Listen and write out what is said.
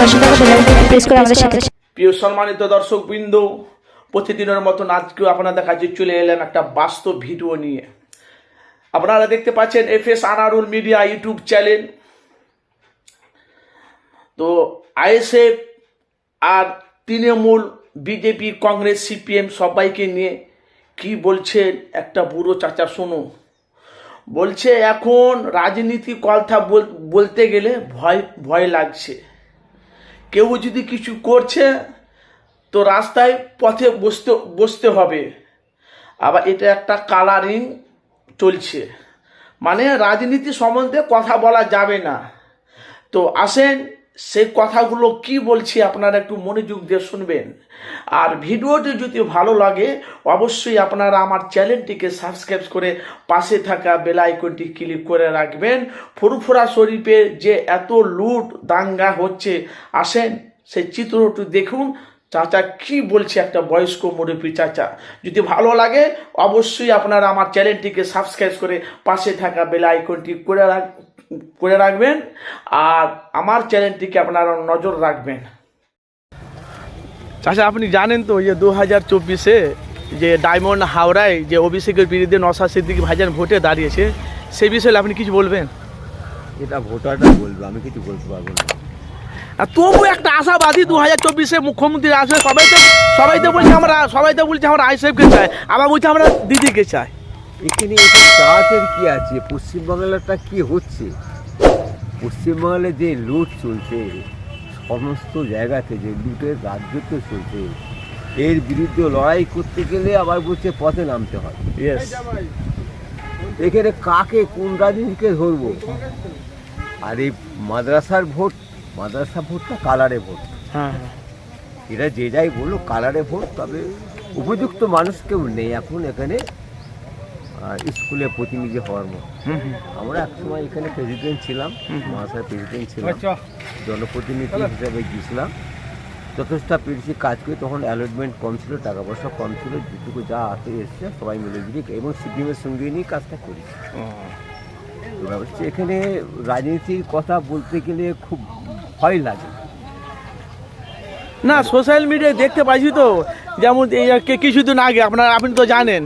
পাশে থাকা বেল আইকনটি প্রেস করে আমাদের সাথে। প্রিয় সম্মানিত দর্শকবৃন্দ, প্রতিদিনের মতন আজকেও আপনাদের কাছে চলে এলাম একটা বাস্তব ভিডিও নিয়ে। আপনারা দেখতে পাচ্ছেন FS Anarul media YouTube channel. তো আইএসএফ আর তৃণমূল, বিজেপি, কংগ্রেস, সিপিএম সবাইকে নিয়ে কি বলছেন একটা বুড়ো চাচা শুনুন। বলছে এখন রাজনীতি কথা বলতে গেলে ভয় লাগছে। কেউ যদি কিছু করছে তো রাস্তায় পথে বসতে হবে। আবার এটা একটা কালারিং চলছে, মানে রাজনীতি সম্বন্ধে কথা বলা যাবে না। তো আসেন সেই কথাগুলো কি বলছি আপনারা একটু মনোযোগ দিয়ে শুনবেন। আর ভিডিওটি যদি ভালো লাগে অবশ্যই আপনারা আমার চ্যানেলটিকে সাবস্ক্রাইব করে পাশে থাকা বেল আইকনটি ক্লিক করে রাখবেন। ফুরফুরা শরীফে যে এত লুট দাঙ্গা হচ্ছে, আসেন সেই চিত্রটি দেখুন। চাচা কি বলছে, একটা বয়স্ক মুরব্বী চাচা। যদি ভালো লাগে অবশ্যই আপনারা আমার চ্যানেলটিকে সাবস্ক্রাইব করে পাশে থাকা বেল আইকনটি করে রাখবেন আর আমার চ্যানেলটিকে আপনারা নজর রাখবেন। চাচা আপনি জানেন তো যে 2024-এ যে ডায়মন্ড হাওড়ায় যে অভিষেকের বিরুদ্ধে নওশাদ সিদ্দিকী ভাইজান ভোটে দাঁড়িয়েছে, সেই বিষয়ে আপনি কিছু বলবেন? এটা ভোটাররা বলবে, আমি কিছু বলতে পারবো না। তবু একটা আশাবাদী 2024-এ মুখ্যমন্ত্রী আসবে। সবাই তো বলছে আমরা আইএসএফকে চাই, আবার বলছে আমরা দিদিকে চাই। এখানে এটা চাষের কি আছে? পশ্চিমবাংলাটা কি হচ্ছে? পশ্চিমবাংলে যে লুট চলছে, সমস্ত জায়গাতে যে লুটের রাজ্যতে চলছে, এর বিরুদ্ধে লড়াই করতে গেলে আবার বলছে পথে নামতে হয়। এখানে কাকে কোন রাজনীতিকে ধরবো? আর এই মাদ্রাসা ভোটটা কালারে ভোট। এরা যে যাই বললো কালারে ভোট, তবে উপযুক্ত মানুষ কেউ নেই এখন এখানে স্কুলে প্রতিনিধি হওয়ার মতো। আমরা একসময় এখানে প্রেসিডেন্ট ছিলাম, মাদ্রাসার প্রেসিডেন্ট ছিলাম, জনপ্রতিনিধি হিসাবে গিয়েছিলাম। যথেষ্ট পেরেছি কাজ করে, তখন অ্যালটমেন্ট কম ছিল, টাকা পয়সা কম ছিল, যেটুকু যা হাতে এসছে সবাই মিলেমিশে এবং সিপিএমের সঙ্গে নিয়ে কাজটা করি। এবার হচ্ছে এখানে রাজনীতির কথা বলতে গেলে খুব ভয় লাগে। না, সোশ্যাল মিডিয়ায় দেখতে পাইছি তো, যেমন এই কিছুদিন আগে আপনি তো জানেন